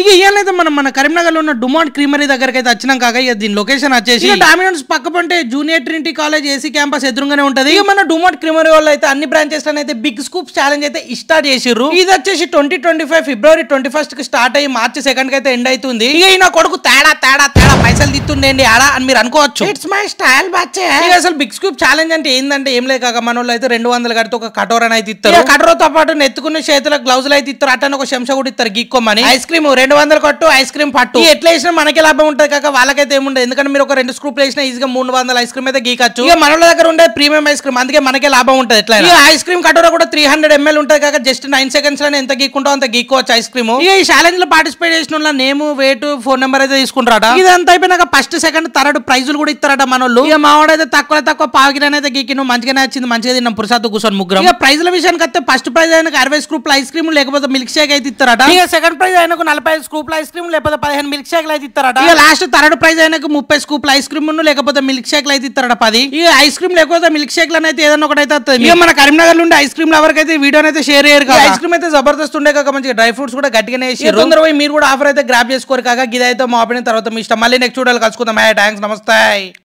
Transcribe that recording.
ఇక ఇయాలైతే మనం మన కరీంనగర్ లో ఉన్న డుమాంట్ క్రీమరీ దగ్గరికి అయితే వచ్చినాం కాక ఇక దీని లొకేషన్ వచ్చేసి డామినోస్ పక్క పంటే junior Trinity college AC campus ఎదురుగానే ఉంటది. ఇక మన డుమాంట్ క్రీమరీ వాళ్ళు అయితే అన్ని బ్రాంచెస్ అయితే బిగ్ స్కూప్ ఛాలెంజ్ అయితే స్టార్ట్ చేసిర్రు. ఇది వచ్చేసి 2025 ఫిబ్రవరి 21 కి స్టార్ట్ అయ్యి మార్చి 2 కి అయితే ఎండ్ అవుతుంది. ఇక ఈయన కొడుకు తేడా తేడా తేడా పైసలు తిట్టుండేండి ఆడా అని మీరు అనుకోవచ్చు. ఇట్స్ మై స్టైల్ బచ్చే. అసలు బిగ్ స్కూప్ ఛాలెంజ్ అంటే ఏంటంటే ఏం లేదు కాక మన వాళ్ళు అయితే 200 కడితే ఒక కటోరని అయితే ఇస్తారు. కటోరతో పాటు నెత్తుకున్న చేతులకు గ్లౌజులు అయితే ఇస్తారు. అట్లా ఒక చెంచా కూడా ఇస్తారు గీక్కోమని. ఐస్ క్రీమ్ 200 కొట్టు ఐస్ క్రీమ్ పట్టు ఎట్లా వేసినా మనకే లాభం ఉంటుంది కాక వాళ్ళకైతే ఏముండదు. ఎందుకంటే మీరు ఒక 2 స్కూప్లు వేసినా ఈజీగా 300 ఐస్ క్రీమ్ అయితే గీకచ్చు. ఇక మన దగ్గర ఉండే ప్రీమియం ఐస్ క్రీమ్ అందుకే మనకే లాభం ఉంటుంది. ఎట్లా ఐస్ క్రీమ్ కటోరా కూడా 300 ml ఉంటుంది కాక జస్ట్ 9 seconds లో ఎంత గీక్కుంటావు అంత గీక్కోవచ్చు ఐస్ క్రీమ్. ఇక ఈ ఛాలెంజ్ లో పార్టిసిపేట్ చేసిన వాళ్ళ నేమ్ వెయిట్ ఫోన్ నెంబర్ అయితే తీసుకుంటారట. ఇదంతా అయిపోయినాక ఫస్ట్ సెకండ్ థర్డ్ ప్రైజులు కూడా ఇస్తారట మన వాళ్ళు. ఇక మావాడైతే తక్కువ పావుకిరాని అయితే గీకిను మంచిగానే వచ్చింది మంచిగా తిన్నాం పురుషాత్ కూర్చొని ముగ్గురు. ఇక ప్రైజుల విషయానికి వస్తే ఫస్ట్ ప్రైజ్ అయినా 60 స్కూప్ల ఐస్ క్రీమ్ లేకపోతే మిల్క్ షేక్ అయితే ఇస్తారట. ఇక సెకండ్ ప్రైజ్ అయినా 45 స్కూప్ల ఐస్ క్రీమ్ లేకపోతే 15 మిల్క్ షేక్లు అయితే ఇస్తారట. ఇక లాస్ట్ థర్డ్ ప్రైజ్ అయినా 30 స్కూప్ల ఐస్ క్రీమ్ లేకపోతే మిల్క్ షేక్లు అయితే ఇస్తారట 10. ఇక ఐస్ క్రీమ్ లేకపోతే మిల్క్ షేక్లు అయితే ఏదైనా ఒకటి అయితే వస్తుంది. ఇక మన కరీంనగర్ నుండి ఐస్ క్రీమ్ లవర్ అయితే వీడియోని అయితే షేర్ చేయరు కదా. ఐస్ క్రీమ్ అయితే జబర్దస్త్ ఉండే కాక మంచిగా డ్రై ఫ్రూట్స్ కూడా గట్టిగానే వేసి తొందరగా మీరు కూడా ఆఫర్ అయితే గ్రాప్ చేసుకోరు కాక గిదైతే మా ఆపిన తర్వాత మీ ఇష్టం. మళ్ళీ నెక్స్ట్ వీడియోలో కలుసుకుందాం. థ్యాంక్స్ నమస్తే.